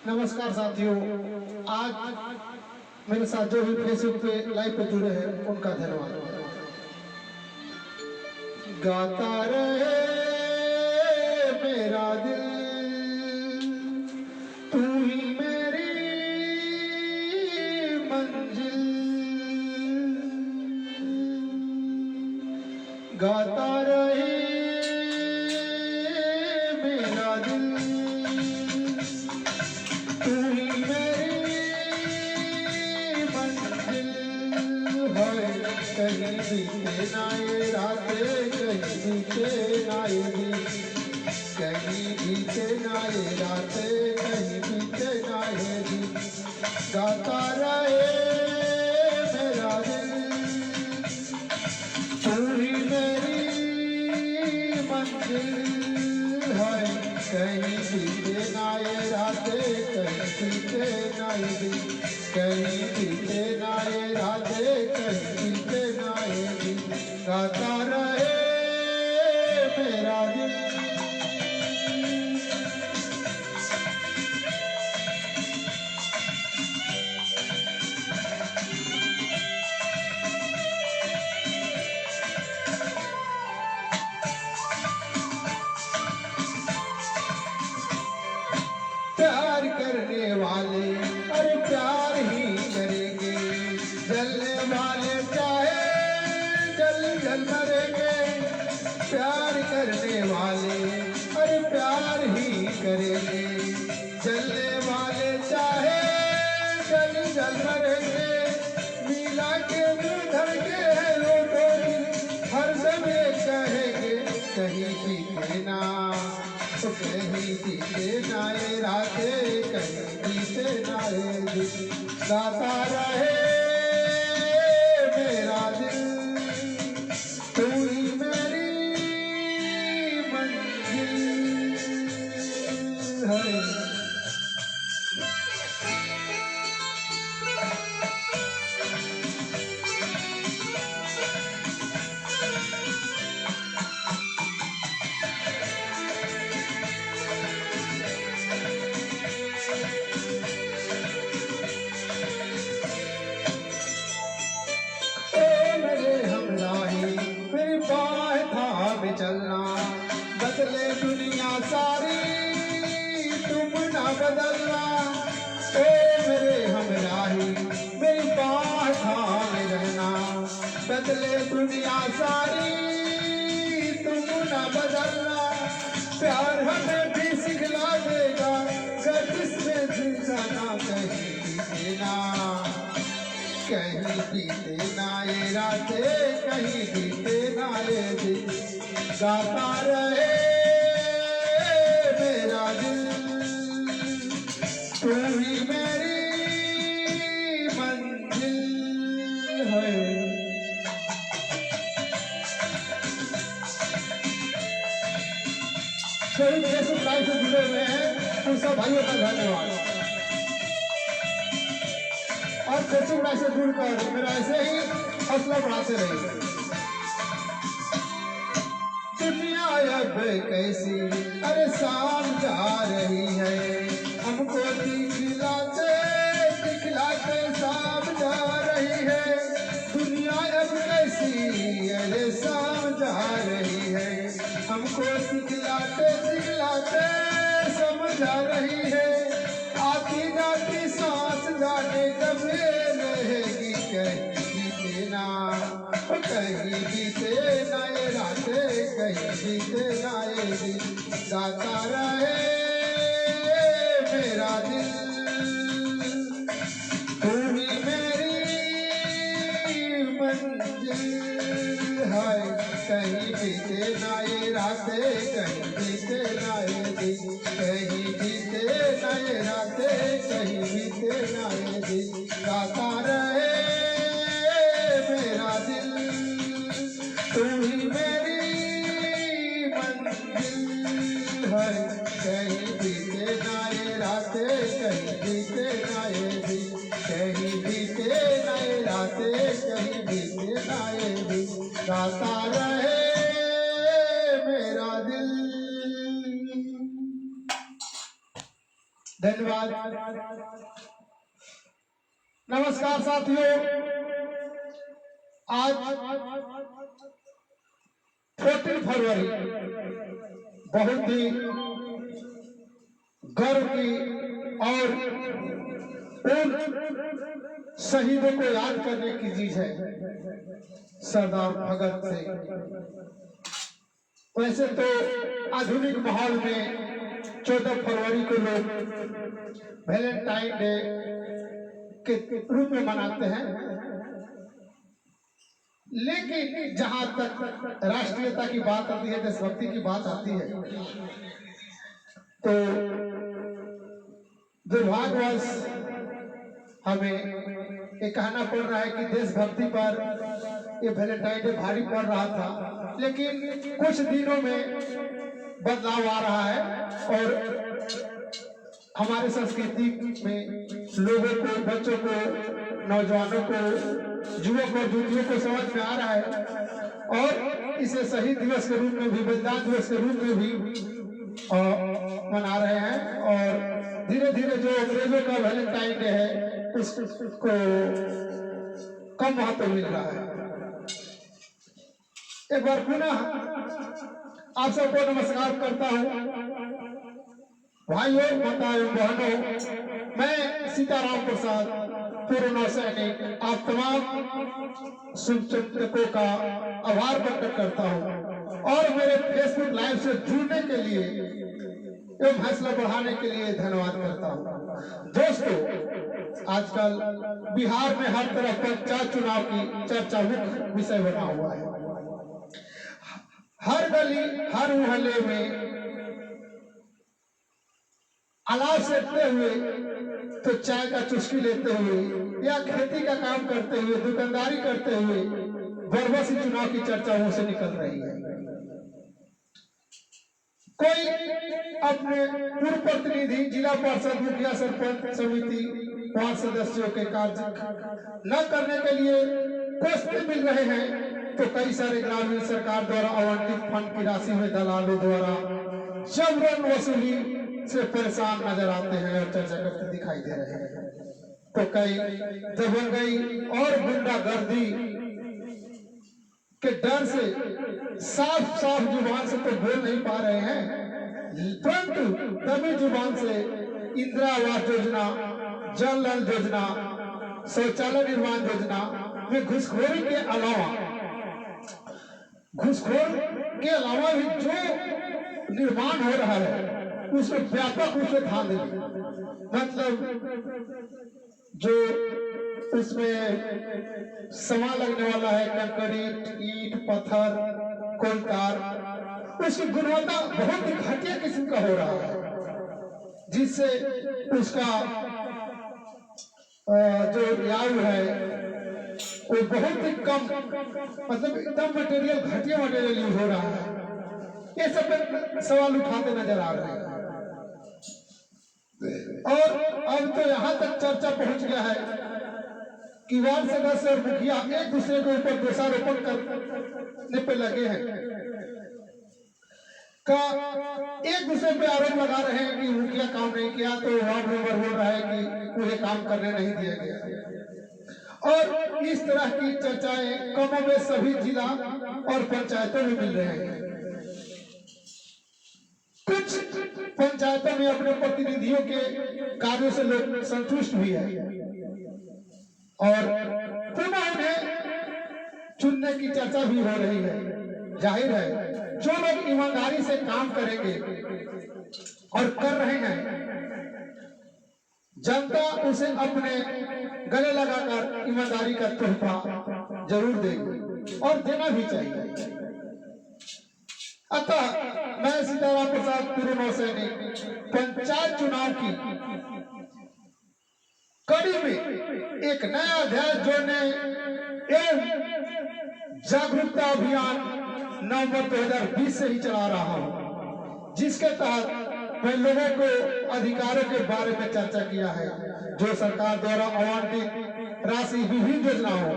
नमस्कार साथियों, आज मेरे साथ जो भी फेसबुक पे लाइव पे जुड़े हैं उनका धन्यवाद। गाता रहे मेरा दिल, तू ही मेरी मंजिल। गाता रहे मेरा दिल, तू ही मेरी मंजिल है। कहीं बीते ना ये रातें, कहीं बीते ना ये दिन, कहीं बीते ना ये रातें, कहीं बीते ना ये दिन। गाता रहे मेरा दिल, तू ही मेरी मंजिल है। कहीं बीते ना ये रातें, कहीं बीते ना ये दिन, कहीं बीते ना ये रातें, कहीं बीते ना ये दिन। गाता रहे मेरा दिल। प्यार करने वाले अरे प्यार ही करेंगे, जलने वाले चाहे जल जल मरेंगे। प्यार करने वाले अरे प्यार ही करेंगे, जलने वाले चाहे जल जल मरेंगे। मिला के दिल धड़के हैं वो दो दिल, हर समय कहेंगे कहीं बीते ना, तो कहीं बीते ना ये रातें, कहीं बीते ना ये दिन। गाता रहे मेरा दिल, तू ही मेरी मंजिल है। मेरी बाहें थाम चलना, बदले दुनिया सारी तुम ना बदलना। ओ मेरे हमराही मेरी बाहें थाम रहना, बदले दुनिया सारी तुम ना बदलना। प्यार हमें भी सिखला देगा, गर्दिश में जिंदा कहीं देना, कहीं बीते ना ये रातें, कहीं बीते ना ये दिन। गाता रहे मेरा दिल, तू ही मेरी मंजिल है। सभी फेसबुक लाइव से जुड़े हुए हैं उन सब भाइयों का धन्यवाद। और फेसबुक लाइव से जुड़कर मेरा ऐसे ही हौसला बढ़ाते रहिए। दुनिया अब कैसी अरे शाम जा रही है, हमको दिखलाते दिखलाते शाम जा रही है। दुनिया अब कैसी अरे शाम जा रही है, हमको दिखलाते दिखलाते समझ आ रही है। आती जाती सांस जाने कब रहेगी, कहीं बीते ना, कहीं बीते ना ये रातें, कहीं बीते ना ये दिन। गाता रहे मेरा दिल, तू ही मेरी मंजिल है। कहीं बीते ना ये रातें, कहीं बीते ना ये दिन, कहीं बीते ना ये रातें, कहीं बीते ना ये दिन। गाता रहे मेरा दिल, तू ही मेरी मंजिल है। कहीं बीते ना ये रातें, कहीं बीते ना ये दिन, कहीं बीते ना ये रातें, कहीं बीते ना ये दिन। गाता रहे मेरा दिल। धन्यवाद। नमस्कार साथियों, आज 14 फरवरी बहुत ही गर्व की और उन शहीदों को याद करने की चीज है, सरदार भगत सिंह। वैसे तो आधुनिक माहौल में 14 फरवरी को लोग वैलेंटाइन डे के रूप में मनाते हैं, लेकिन जहां तक राष्ट्रीयता की बात आती है, देशभक्ति की बात आती है, तो दुर्भाग्यवश हमें ये कहना पड़ रहा है कि देशभक्ति पर ये वैलेंटाइन डे भारी पड़ रहा था, लेकिन कुछ दिनों में बदलाव आ रहा है और हमारे संस्कृति में लोगों को, बच्चों को, नौजवानों को, युवक और युवतियों को समझ में आ रहा है और इसे शहीद दिवस के रूप में भी, बलिदान दिवस के रूप में भी मना रहे हैं। और धीरे धीरे जो अंग्रेजों का वैलेंटाइन डे है उसको कम महत्व मिल रहा है। एक बार पुनः आप सबको नमस्कार करता हूँ। भाइयों, माताओं, बहनों, मैं सीताराम प्रसाद, पूर्व नौसैनिक, आप तमाम शुभचिंतकों का आभार प्रकट करता हूँ और मेरे फेसबुक लाइव से जुड़ने के लिए एवं हौसला बढ़ाने के लिए धन्यवाद करता हूँ। दोस्तों, आजकल बिहार में हर तरफ पंचायत चुनाव की चर्चा मुख्य विषय बना हुआ है। हर गली, हर मोहल्ले में अलाव सेकते हुए, तो चाय का चुस्की लेते हुए या खेती का काम करते हुए, दुकानदारी करते हुए बरबसी चुनाव की चर्चा मुंह से निकल रही है। कोई अपने पूर्व प्रतिनिधि, जिला पार्षद, मुखिया, सरपंच, समिति, वार्ड सदस्यों के कार्य न करने के लिए कोसते मिल रहे हैं, तो कई सारे ग्रामीण सरकार द्वारा आवंटित फंड की राशि में दलालों द्वारा जबरन वसूली से परेशान नजर आते हैं और चर्चा करते दिखाई दे रहे हैं। तो कई दबंगई और गुंडागर्दी के डर से साफ साफ जुबान से तो बोल नहीं पा रहे हैं, परंतु दबी जुबान से इंदिरा आवास योजना, जल नल योजना, शौचालय निर्माण योजना में घुसखोरी के अलावा भी जो निर्माण हो रहा है उसमें व्यापक रूप से ध्यान देंगे। मतलब जो उसमें सामान लगने वाला है, कंक्रीट, ईंट, पत्थर, कोलतार, उसकी गुणवत्ता बहुत ही घटिया किस्म का हो रहा है, जिससे उसका जो आयु है वो बहुत ही कम, मतलब एकदम मटेरियल, घटिया मटेरियल यूज हो रहा है। ये सब सवाल उठाते नजर आ रहे हैं और अब तो यहाँ तक चर्चा पहुंच गया है कि वार्ड सदस्य और मुखिया एक दूसरे के ऊपर दोषारोपण करने पे लगे हैं, एक दूसरे पे आरोप लगा रहे हैं कि मुखिया काम नहीं किया, तो वार्ड मेंबर बोल रहा है कि मुझे काम करने नहीं दिया गया। और इस तरह की चर्चाएं कमोबेश सभी जिला और पंचायतों में मिल रहे हैं। कुछ पंचायतों में अपने प्रतिनिधियों के कार्यों से लोग संतुष्ट भी है और पुनः उन्हें चुनने की चर्चा भी हो रही है। जाहिर है, जो लोग ईमानदारी से काम करेंगे और कर रहे हैं, जनता उसे अपने गले लगाकर ईमानदारी का तोहफा जरूर देगी और देना भी चाहिए। अतः मैं सीताराम प्रसाद, पूर्व नौसैनिक, पंचायत चुनाव की कड़ी में एक नया अध्याय जोड़ने एवं जागरूकता अभियान नवंबर 2020 से ही चला रहा हूं, जिसके तहत मैं लोगों को अधिकारों के बारे में चर्चा किया है, जो सरकार द्वारा आवंटित राशि विभिन्न योजनाओं,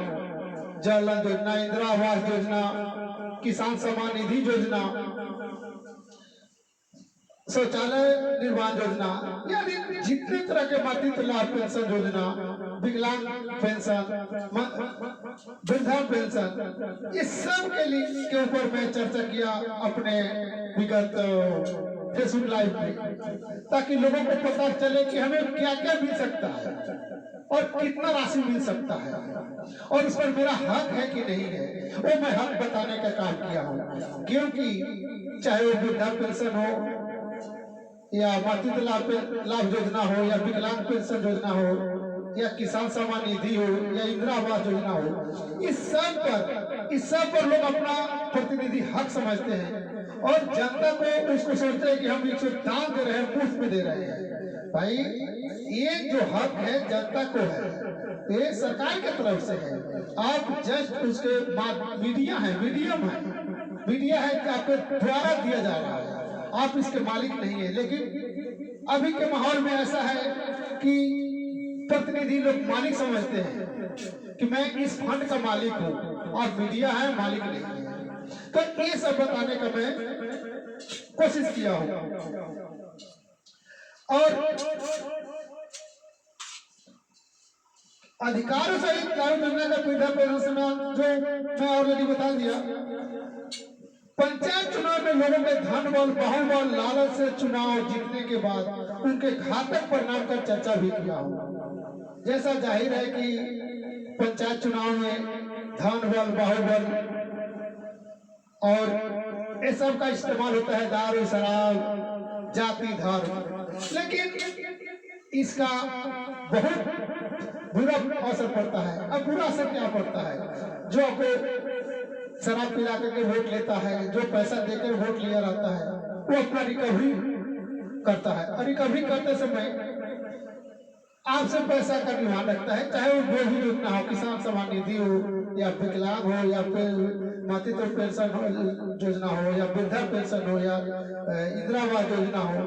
जल योजना, इंदिरा आवास योजना, किसान सम्मान निधि योजना शौचालय निर्माण योजना, यानी जितने तरह के मातृत्व लाभ पेंशन योजना, विकलांग पेंशन, वृद्धा पेंशन, ये सब के ऊपर मैं चर्चा किया अपने विगत फेसबुक लाइव में, ताकि लोगों को पता चले कि हमें क्या क्या मिल सकता है और कितना राशि मिल सकता है और उस पर मेरा हक है कि नहीं है, वो मैं हक बताने का काम किया हूँ। क्योंकि चाहे वो वृद्धा पेंशन हो या मातृत्व लाभ योजना हो या विकलांग पेंशन योजना हो या किसान सम्मान निधि हो या इंदिरा आवास योजना हो, इस सब पर लोग अपना प्रतिनिधि हक समझते हैं और जनता को उसको सोचते हैं कि हम इसको दान दे रहे हैं, मुफ्त में दे रहे हैं। भाई ये जो हक है जनता को है, ये सरकार की तरफ से है। आप जस्ट उसके मीडिया है, मीडिया है कि आपके द्वारा दिया जा रहा है, आप इसके मालिक नहीं है। लेकिन अभी के माहौल में ऐसा है कि प्रतिनिधि लोग मालिक समझते हैं कि मैं इस फंड का मालिक हूँ और मीडिया है, मालिक नहीं है। तो ये सब बताने का मैं कोशिश किया हूँ। और अधिकारों सहित लागू योजना का वृद्धा पेंशन जो मैं ऑलरेडी बता दिया। पंचायत चुनाव में लोगों के धन बल, बाहुबल, लालच से चुनाव जीतने के बाद उनके घातक परिणाम का चर्चा भी किया हूँ। जैसा जाहिर है कि पंचायत चुनाव में धन बल, बाहुबल और ये सब का इस्तेमाल होता है, दारू, शराब, जाति, धर्म, लेकिन इसका बहुत बुरा असर पड़ता है। अब बुरा असर क्या पड़ता है? जो आपको शराब पिला करके वोट लेता है, जो पैसा देकर वोट लिया रहता है, वो अपना रिकवरी करता है और रिकवरी करते समय आपसे पैसा का डिमांड रखता है, चाहे वो जो भी योजना हो, किसान सम्मान निधि हो या विकलांग हो या फिर मातृत्व पेंशन योजना हो या वृद्धा पेंशन हो या इंदिरा आवास योजना हो,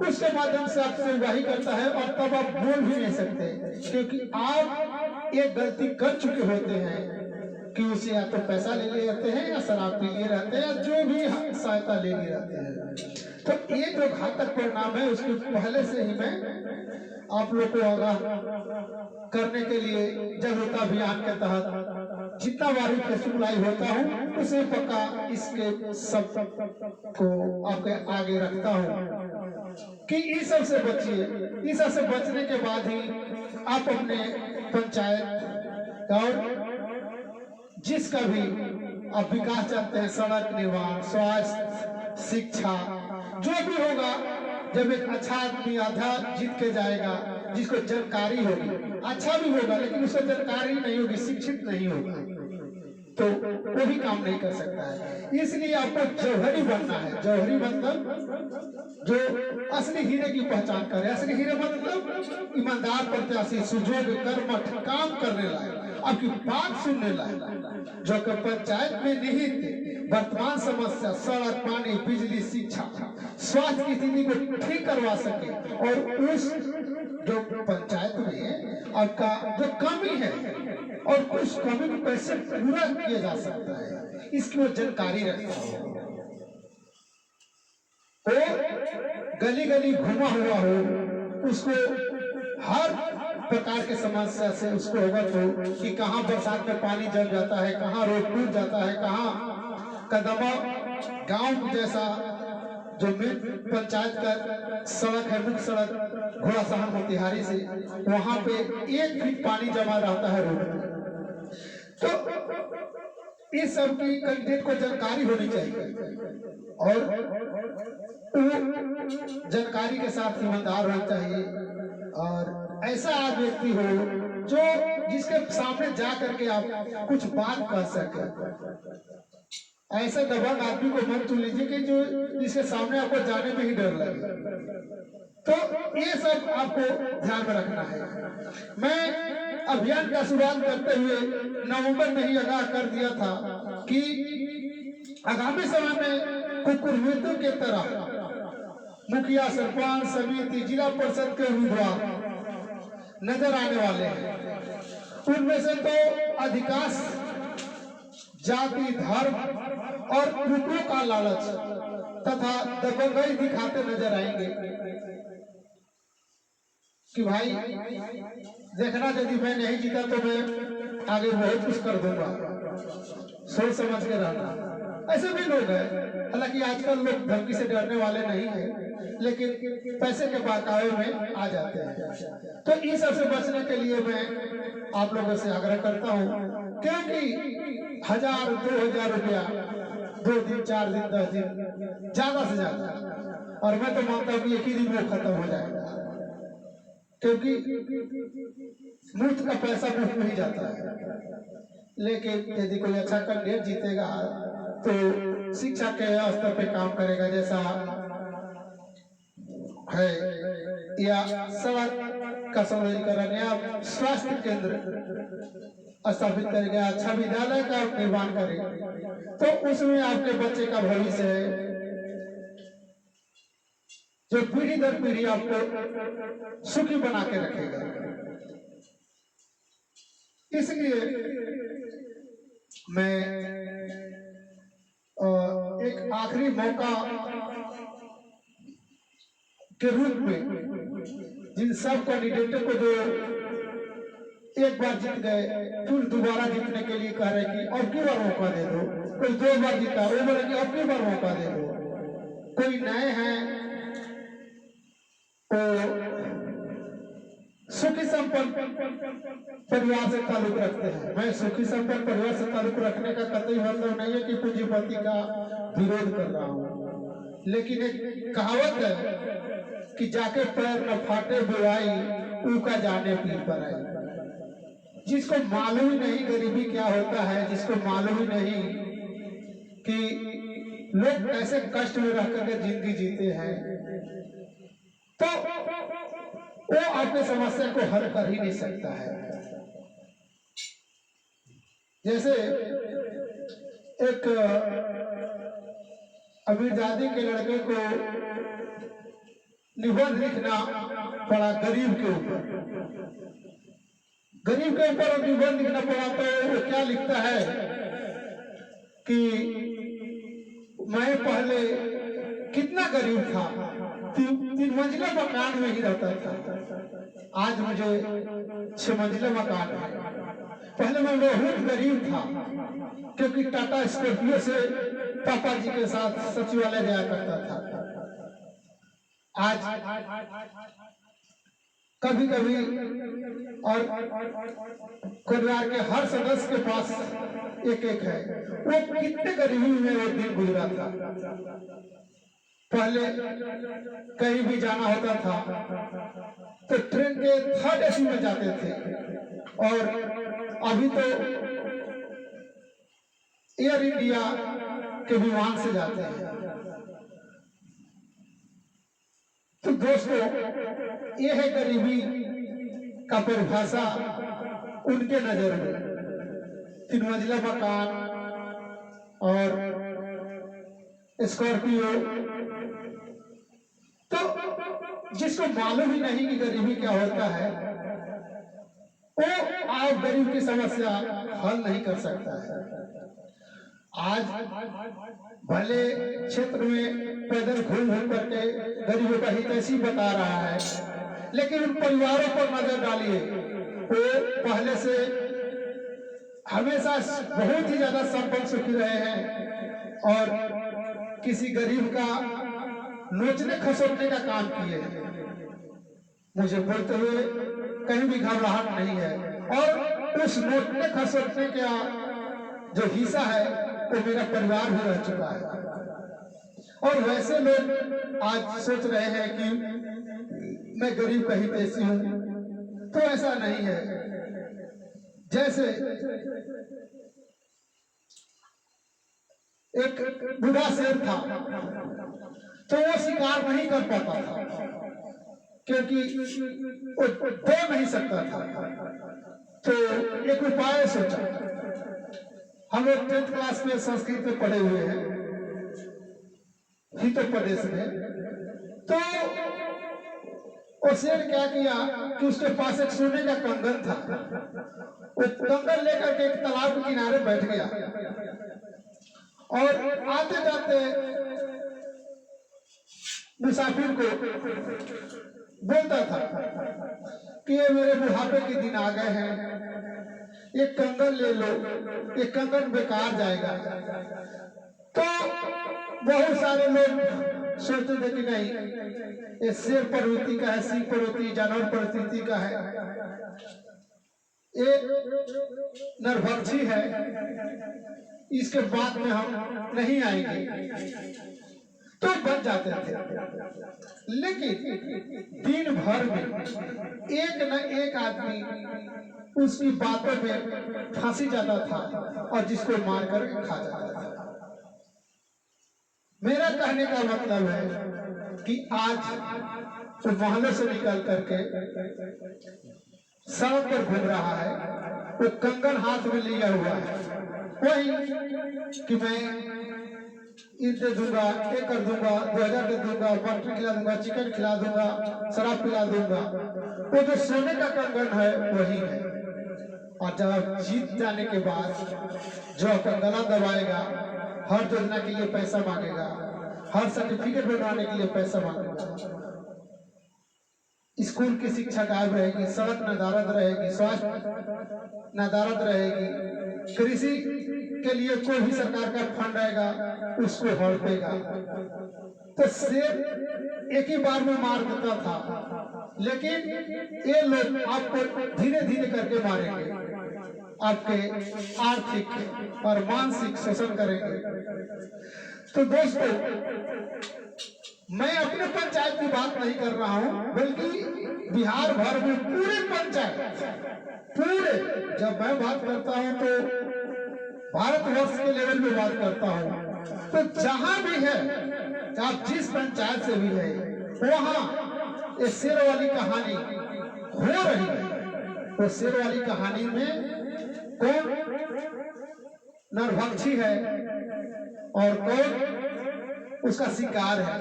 उसके माध्यम से आपसे वही करता है और तब आप बोल भी नहीं सकते, क्योंकि आप एक गलती कर चुके होते हैं कि उसे या तो पैसा ले लिए रहते हैं या शराब पी लिए रहते हैं या जो भी सहायता ले लिए रहते हैं। तो ये जो घातक परिणाम है उसके पहले से ही मैं आप लोग को आगाह करने के लिए जागरूकता अभियान के तहत जितना बारी फेसबुक लाइव होता हूँ उसे पक्का इसके सब को आपके आगे रखता हूँ कि इस सब से बचिए। इस सब से बचने के बाद ही आप अपने पंचायत और जिसका भी आप विकास चाहते हैं, सड़क निर्माण, स्वास्थ्य, शिक्षा, जो भी होगा, जब एक अच्छा आदमी आधा जीत के जाएगा जिसको जानकारी होगी, अच्छा भी होगा लेकिन उसको जानकारी नहीं होगी, शिक्षित नहीं होगा, तो वो भी काम नहीं कर सकता है। इसलिए आपको जौहरी बनना है। जौहरी मतलब जो असली हीरे की पहचान करे। असली हीरे मतलब ईमानदार, प्रत्याशी, सुजोग, कर्मठ, काम करने लायक, आपकी बात सुनने लायक, जो कि पंचायत में निहित वर्तमान समस्या, सड़क, पानी, बिजली, शिक्षा, स्वास्थ्य की स्थिति को ठीक करवा सके और उस जो पंचायत में आपका जो कमी है और उस कमी को कैसे पूरा किया जा सकता है, इसकी वो जानकारी रखता हो। वो गली गली घुमा हुआ हो, उसको हर प्रकार के समस्या से उसको अवगत हो कि कहाँ बरसात में पानी जम जाता है, कहाँ रोड टूट जाता है, कहाँ कदमा गांव जैसा जो पंचायत का सड़क है, मुख्य सड़क घोड़ासहन मोतिहारी से, वहां पे 1 फीट पानी जमा रहता है रोड पे। तो इस सब की कैंडिडेट को जानकारी होनी चाहिए और जानकारी के साथ ईमानदार होना चाहिए और ऐसा आज व्यक्ति हो जो जिसके सामने जा करके आप कुछ बात कह सके। ऐसे दबंग आदमी को मत चुन लीजिए कि जो जिसके सामने आपको जाने में ही डर लगे। तो ये सब आपको ध्यान में रखना है। मैं अभियान का शुरुआत करते हुए नवंबर में ही आगाह कर दिया था कि आगामी समय में कुकुरविदों के तरह मुखिया, सरपंच, समिति, जिला परिषद के उम्मीदवार नजर आने वाले हैं। उनमें से तो अधिकांश जाति, धर्म और रुपयों का लालच तथा दबंगई दिखाते नजर आएंगे कि भाई देखना, यदि मैं नहीं जीता तो मैं आगे बहुत कुछ कर दूंगा, सोच समझ के रहना। ऐसे भी लोग हैं, हालांकि आजकल लोग धमकी से डरने वाले नहीं हैं, लेकिन पैसे के बहकावे में आ जाते हैं। तो इन सब से बचने के लिए मैं आप लोगों से आग्रह करता हूँ, क्योंकि 1000-2000 रुपया 2 दिन 4 दिन 10 दिन ज्यादा से ज्यादा, और मैं तो मानता हूँ कि एक ही दिन वो खत्म हो जाएगा, क्योंकि मुफ्त का पैसा मुफ्त में ही जाता है। लेकिन यदि कोई अच्छा कैंडिडेट जीतेगा तो शिक्षा के स्तर पे काम करेगा, जैसा है, या सड़क का सौंदर्यीकरण या स्वास्थ्य केंद्र स्थापित करेगा, अच्छा विद्यालय का निर्माण करेगा, तो उसमें आपके बच्चे का भविष्य है जो पीढ़ी दर पीढ़ी आपको सुखी बना के रखेगा। इसलिए मैं एक आखिरी मौका के रूप में जिन सब कैंडिडेटों को जो एक बार जीत गए फिर दोबारा जीतने के लिए कह रहे कि अब की बार मौका दे दो, कोई 2 बार जीता वो बोले कि अब की बार मौका दे दो, कोई नए हैं तो सुखी संपन्न परिवार से ताल्लुक रखते हैं। मैं सुखी संपन्न परिवार से ताल्लुक रखने का कतई मतलब नहीं है कि पूंजीपति का विरोध कर रहा हूँ, लेकिन एक कहावत है कि जाके पैर न फाटे बुराई ऊका जाने पीर पर आई। जिसको मालूम ही नहीं गरीबी क्या होता है, जिसको मालूम ही नहीं कि लोग कैसे कष्ट में रह करके जिंदगी जीते हैं, तो वो अपने समस्या को हल कर ही नहीं सकता है। जैसे एक अमीरजादी के लड़के को निबंध लिखना पड़ा गरीब के ऊपर, गरीब के ऊपर निबंध लिखना पड़ा, तो वो क्या लिखता है कि मैं पहले कितना गरीब था, 3 मंजिला मकान में ही रहता था, आज मुझे 6 मंजिला मकान है। पहले मैं बहुत गरीब था क्योंकि टाटा स्कॉर्पियो से पापा जी के साथ सचिवालय जाया करता था। आज कभी कभी और परिवार के हर सदस्य के पास एक है, वो कितने गरीबी में वो दिन गुजरा था। पहले कहीं भी जाना होता था तो ट्रेन के 3rd AC में जाते थे, और अभी तो एयर इंडिया के विमान से जाते हैं। तो दोस्तों, ये है गरीबी का परिभाषा उनके नजर में। 3 मंजिला मकान और स्कॉर्पियो, तो जिसको मालूम ही नहीं कि गरीबी क्या होता है, वो आप गरीब की समस्या हल नहीं कर सकता है। आज भले क्षेत्र में पैदल घूम घूम करके गरीबों का हितैषी बता रहा है, लेकिन उन परिवारों पर नजर डालिए, वो पहले से हमेशा बहुत ही ज्यादा संपन्न सुखी रहे हैं और किसी गरीब का नोचने खसोटने का काम किए हैं। मुझे बोलते हुए कहीं भी घबराहट नहीं है, और उस नोचने खसोटने का जो हिस्सा है वो मेरा परिवार भी रह चुका है। और वैसे लोग आज सोच रहे हैं कि मैं गरीब का हितैषी हूं, तो ऐसा नहीं है। जैसे एक बूढ़ा शेर था, तो वो शिकार नहीं कर पाता था क्योंकि वो दो नहीं सकता था। तो एक उपाय सोचा। हम लोग 10th क्लास में संस्कृत में पढ़े हुए हैं हितो प्रदेश में। तो वो शेर क्या किया कि उसके पास एक सोने का कंगन था, वो कंगन लेकर के एक तालाब के किनारे बैठ गया और आते जाते मुसाफिर को बोलता था कि ये मेरे बुढ़ापे के दिन आ गए हैं, एक कंगन ले लो, एक कंगन बेकार जाएगा। तो बहुत सारे लोग सोचते थे कि नहीं, ये शेर प्रवृत्ति का है, सिंह प्रवृत्ति, जानवर प्रवृत्ति का है, ये नरभक्षी है, इसके बाद में हम नहीं आएंगे, तो बच जाते थे। लेकिन दिन भर में एक न एक आदमी उसकी बातों में फांसी जाता था और जिसको मार कर खा जाता था। मेरा कहने का मतलब है कि आज तो मोहल्ले से निकल करके सड़क पर घूम रहा है, वो कंगन हाथ में लिया हुआ है, वही कि मैं ईद दे दूंगा, ये कर दूंगा, 2000 दे दूंगा, मटन खिला दूंगा, चिकन खिला दूंगा, शराब पिला दूंगा। वो जो सोने का कंगन है वही है। और जब जीत जाने के बाद जो आपका गला दबाएगा, हर योजना के लिए पैसा मांगेगा, हर सर्टिफिकेट बनवाने के लिए पैसा मांगेगा, स्कूल की शिक्षा गायब रहेगी, सड़क नदारद रहेगी, स्वास्थ्य नदारद रहेगी, कृषि के लिए कोई भी सरकार का फंड आएगा उसको हड़पेगा। तो शेर एक ही बार में मार देता था, लेकिन ये लोग आपको धीरे धीरे करके मारेंगे, आपके आर्थिक और मानसिक शोषण करेंगे। तो दोस्तों, मैं अपने पंचायत की बात नहीं कर रहा हूं, बल्कि बिहार भर में पूरे पंचायत, पूरे, जब मैं बात करता हूं तो भारतवर्ष के लेवल में बात करता हूं। तो जहां भी है, आप जिस पंचायत से भी है, वहां ये शेर वाली कहानी हो रही है। तो शेर वाली कहानी में कौन नरभक्षी है और कौन उसका शिकार है,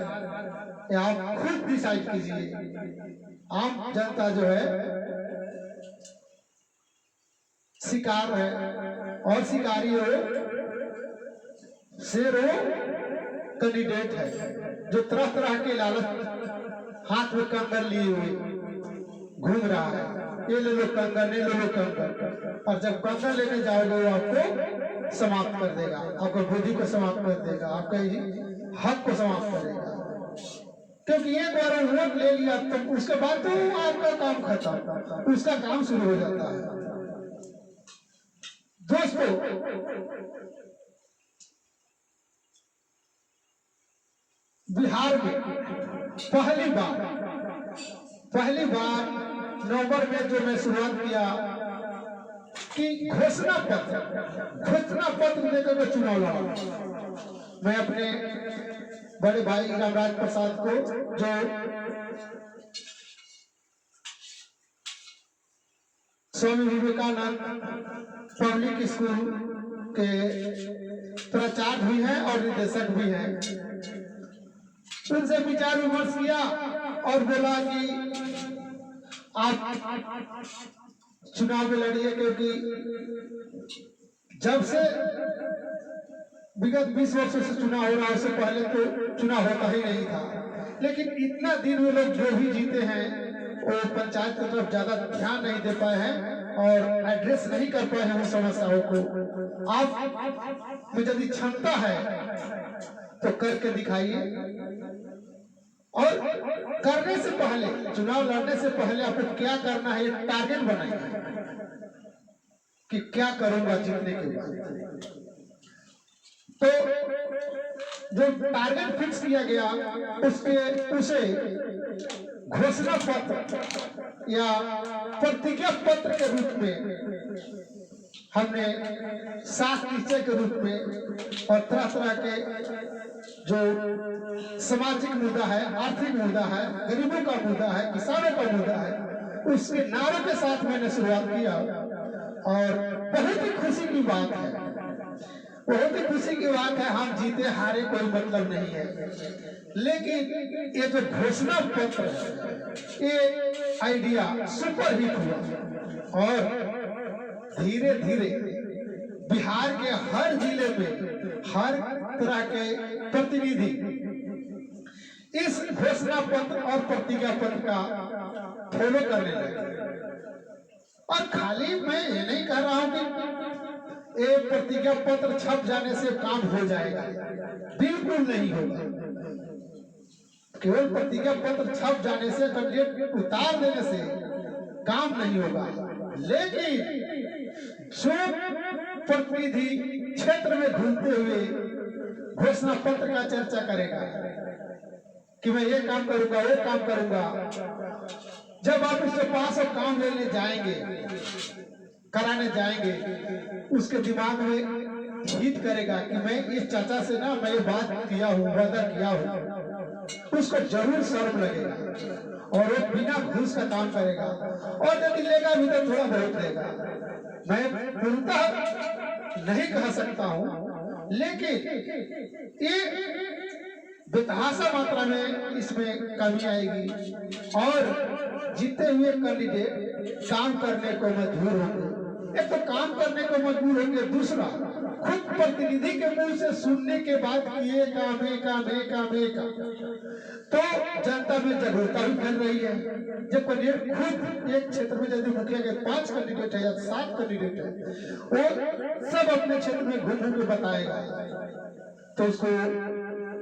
ये आप खुद डिसाइड कीजिए। आम जनता जो है शिकार है और शिकारी हो, शेर हो, कैंडिडेट है जो तरह तरह के लालच हाथ में कंगन लिए हुए घूम रहा है, ये ले लो कंगन, ये ले लो कंगन। और जब कंगन लेने जाओगे वो आपको समाप्त कर देगा, आपको बुद्धि को समाप्त कर देगा, आपका हक को समाप्त करेगा। क्योंकि एक बार वोट ले लिया तो उसके बाद तो आपका काम खत्म, उसका काम शुरू हो जाता है। दोस्तों, बिहार में पहली बार नवंबर में जो मैं शुरुआत किया कि घोषणा पत्र लेकर मैं चुनाव लड़ा। मैं अपने बड़े भाई रामराज प्रसाद को, जो स्वामी विवेकानंद पब्लिक स्कूल के प्राचार्य भी हैं और निदेशक भी हैं, उनसे विचार विमर्श किया और बोला कि आप चुनाव में लड़िए, क्योंकि जब से विगत 20 वर्षों से चुनाव हो रहा है, उससे पहले तो चुनाव होता ही नहीं था। लेकिन इतना दिन वो लोग जो भी जीते हैं वो पंचायत की तरफ ज्यादा ध्यान नहीं दे पाए हैं और एड्रेस नहीं कर पाए हैं उन समस्याओं को। आप में यदि क्षमता है तो करके दिखाइए, और करने से पहले, चुनाव लड़ने से पहले आपको क्या करना है, टारगेट बनाइए कि क्या करूंगा जीतने के बाद। तो जो टारगेट फिक्स किया गया उसे घोषणा पत्र या प्रतिज्ञा पत्र के रूप में हमने सात निश्चय के रूप में और तरह तरह के जो सामाजिक मुद्दा है, आर्थिक मुद्दा है, गरीबों का मुद्दा है, किसानों का मुद्दा है, उसके नारों के साथ मैंने शुरुआत किया। और बहुत ही खुशी की बात है, बहुत ही खुशी की बात है, हम जीते हारे कोई मतलब नहीं है, लेकिन ये जो घोषणा पत्र है, ये आइडिया सुपर हिट हुआ और धीरे धीरे बिहार के हर जिले में हर तरह के प्रतिनिधि इस घोषणा पत्र और प्रतिज्ञा पत्र का फॉलो करने लगे। और खाली मैं ये नहीं कह रहा हूं कि ये प्रतिज्ञा पत्र छप जाने से काम हो जाएगा, बिल्कुल नहीं होगा। केवल प्रतिज्ञा पत्र छप जाने से, कैंडिडेट उतार देने से काम नहीं होगा, लेकिन जो प्रतिनिधि क्षेत्र में घूमते हुए घोषणा पत्र का चर्चा करेगा कि मैं ये काम करूंगा, वो काम करूंगा, जब आप उसके पास और काम लेने जाएंगे, कराने जाएंगे, उसके दिमाग में हित करेगा कि मैं इस चाचा से ना मैं ये बात किया हूँ, वादा किया हूँ, उसको जरूर शर्म लगेगा और वो बिना घूस का काम करेगा। और यदि लेगा भी तो थोड़ा बहुत लेगा। मैं पूर्णतः नहीं कह सकता हूँ, लेकिन ये बेतहाशा मात्रा में इसमें कमी आएगी और जीते हुए कैंडिडेट काम करने को मजबूर होंगे। एक तो काम करने को मजबूर होंगे, दूसरा खुद प्रतिनिधि के मुंह से सुनने के बाद कि ये काम, ये काम, ये काम, ये काम, तो जनता में जागरूकता भी फैल रही है। जब कैंडिडेट खुद एक क्षेत्र में यदि मुखिया के 5 कैंडिडेट है या 7 कैंडिडेट है, वो सब अपने क्षेत्र में घूम घूम के बताएगा, तो उसको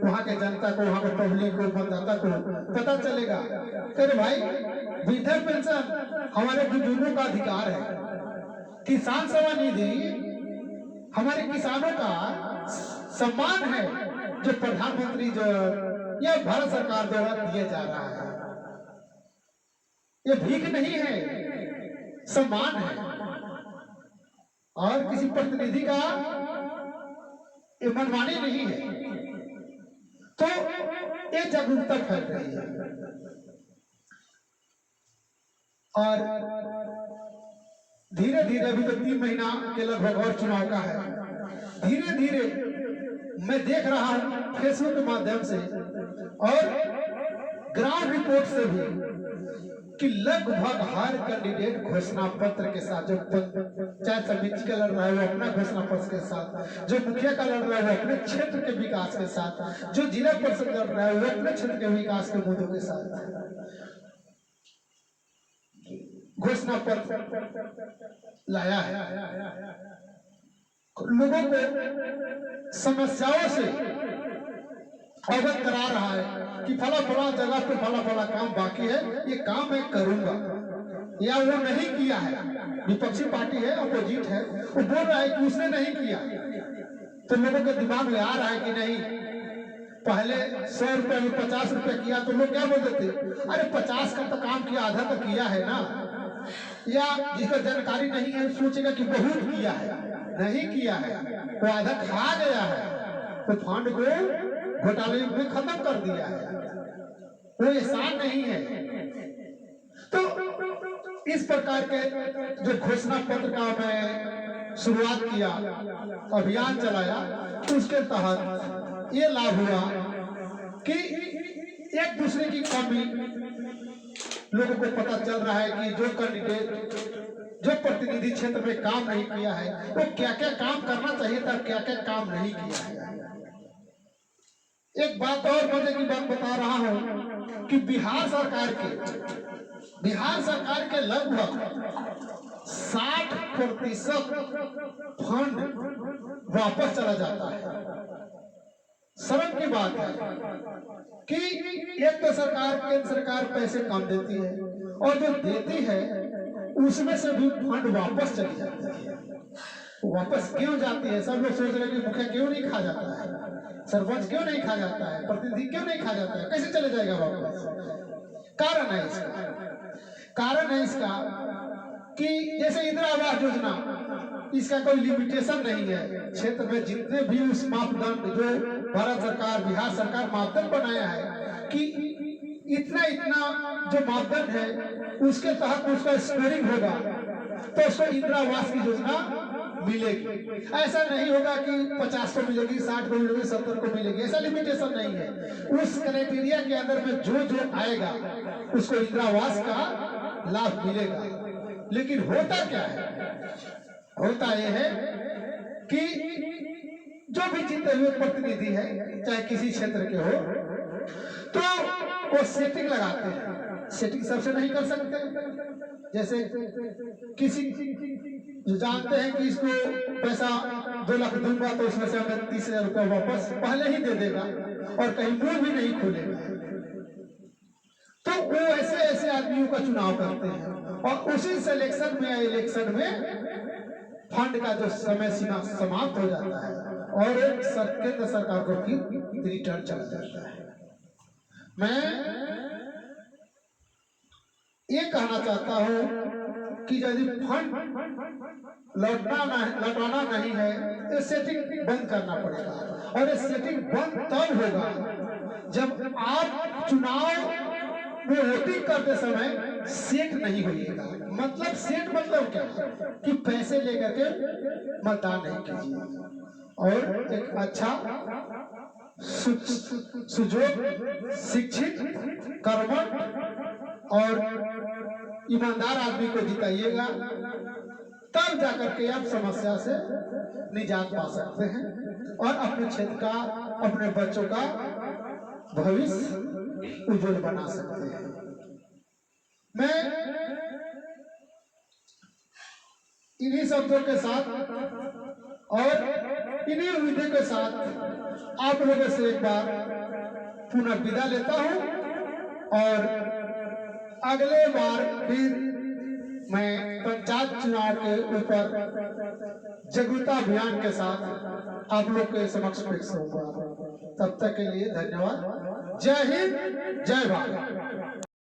वहां के जनता को, वहां के पब्लिक को, मतदाता को पता चलेगा कि भाई वृद्धा पेंशन हमारे बुजुर्गों का अधिकार है, किसान समान निधि हमारे किसानों का सम्मान है, जो प्रधानमंत्री जो या भारत सरकार द्वारा दिया जा रहा है। ये भीख नहीं है, सम्मान है। और किसी प्रतिनिधि का ये मनमानी नहीं है। तो ये जागरूकता फैल रही है। और धीरे धीरे, अभी तो 3 महीना के लगभग और चुनाव का है, धीरे धीरे मैं देख रहा हूं फेसबुक के माध्यम से और ग्राउंड रिपोर्ट से भी कि लगभग हर कैंडिडेट घोषणा पत्र के साथ, जो चाहे समिति का लड़ रहा है वो अपना घोषणा पत्र के साथ, जो मुखिया का लड़ रहा है वो अपने क्षेत्र के विकास के साथ, जो जिला परिषद लड़ रहा है वो अपने क्षेत्र के विकास के मुद्दों के साथ घोषणा पत्र लाया है। लोगों को समस्याओं से अवगत करा रहा है कि फला फला जगह पे फला फला काम बाकी है, ये काम मैं करूंगा, या वो नहीं किया है, विपक्षी पार्टी है, अपोजिट है, वो बोल रहा है कि उसने नहीं किया, तो लोगों के दिमाग में आ रहा है कि नहीं, पहले 100 रुपए में 50 रुपए किया तो लोग क्या बोलते थे, अरे 50 का तो काम किया, आधा तो किया है ना। या जिसको जानकारी नहीं है सोचेगा कि बहुत किया है, नहीं किया है, वो आधा खा गया है, तो फंड को घोटाले में खत्म कर दिया है, वो एहसान नहीं है। तो इस प्रकार के जो घोषणा पत्र का मैं शुरुआत किया, अभियान चलाया, उसके तहत ये लाभ हुआ कि एक दूसरे की कमी लोगों को पता चल रहा है कि जो कैंडिडेट, जो प्रतिनिधि क्षेत्र में काम नहीं किया है, वो क्या क्या काम करना चाहिए था, क्या क्या काम नहीं किया है। एक बात और मजे की बात बता रहा हूं कि बिहार सरकार के लगभग 60% फंड वापस चला जाता है। शर्म की बात है कि एक तो सरकार, केंद्र सरकार पैसे कम देती है और जो देती है उसमें से भी फंड वापस चली जाती है। वापस क्यों जाती है? सब लोग सोच रहे हैं कि मुखिया क्यों नहीं खा जाता है, सरपंच क्यों नहीं खा जाता है, प्रतिनिधि क्यों नहीं खा जाता है, कैसे चले जाएगा वापस? कारण है इसका कि जैसे इंदिरा आवास योजना, इसका कोई लिमिटेशन नहीं है। क्षेत्र में जितने भी उस मापदंड जो भारत सरकार, बिहार सरकार मापदंड बनाया है कि इतना जो मापदंड है उसके तहत उसका स्कोरिंग होगा तो उसको इंदिरा आवास की योजना मिलेगी। ऐसा नहीं होगा कि 50 को मिलेगी, 60 को मिलेगी, 70 को मिलेगी, ऐसा लिमिटेशन नहीं है। उस क्राइटेरिया के अंदर में जो आएगा उसको इंदिरा आवास का लाभ मिलेगा। लेकिन होता क्या है? होता यह है कि जो भी जीते हुए प्रतिनिधि है, चाहे किसी क्षेत्र के हो, तो वो सेटिंग लगाते हैं। सेटिंग सबसे नहीं कर सकते। जैसे किसी जो जानते हैं कि इसको पैसा 2 लाख दूंगा तो उसमें से हमें 30,000 रुपया वापस पहले ही दे देगा और कहीं मुंह भी नहीं खोलेगा, तो वो ऐसे ऐसे आदमियों का चुनाव करते हैं और उसी सिलेक्शन में इलेक्शन में फंड का जो समय सीमा समाप्त हो जाता है और केंद्र सरकार को फिर रिटर्न चला जाता है। मैं ये कहना चाहता हूं कि यदि फंड लौटाना नहीं है तो सेटिंग बंद करना पड़ेगा और ये सेटिंग बंद तब होगा जब आप चुनाव में वोटिंग करते समय सेट नहीं होइएगा। मतलब सेट मतलब क्या कि पैसे लेकर के मतदान नहीं कीजिए और एक अच्छा सुजोग शिक्षित कर्मठ और ईमानदार आदमी को जिताइएगा, तब जाकर के आप समस्या से निजात पा सकते हैं और अपने क्षेत्र का, अपने बच्चों का भविष्य उज्जवल बना सकते हैं। मैं इन्हीं शब्दों के साथ और इन्हीं उम्मीदों के साथ आप लोगों से एक बार पुनः विदा लेता हूं और अगले बार फिर मैं पंचायत चुनाव के ऊपर जागरूकता अभियान के साथ आप लोग के समक्ष पेश होगा। तब तक के लिए धन्यवाद। जय हिंद, जय भारत।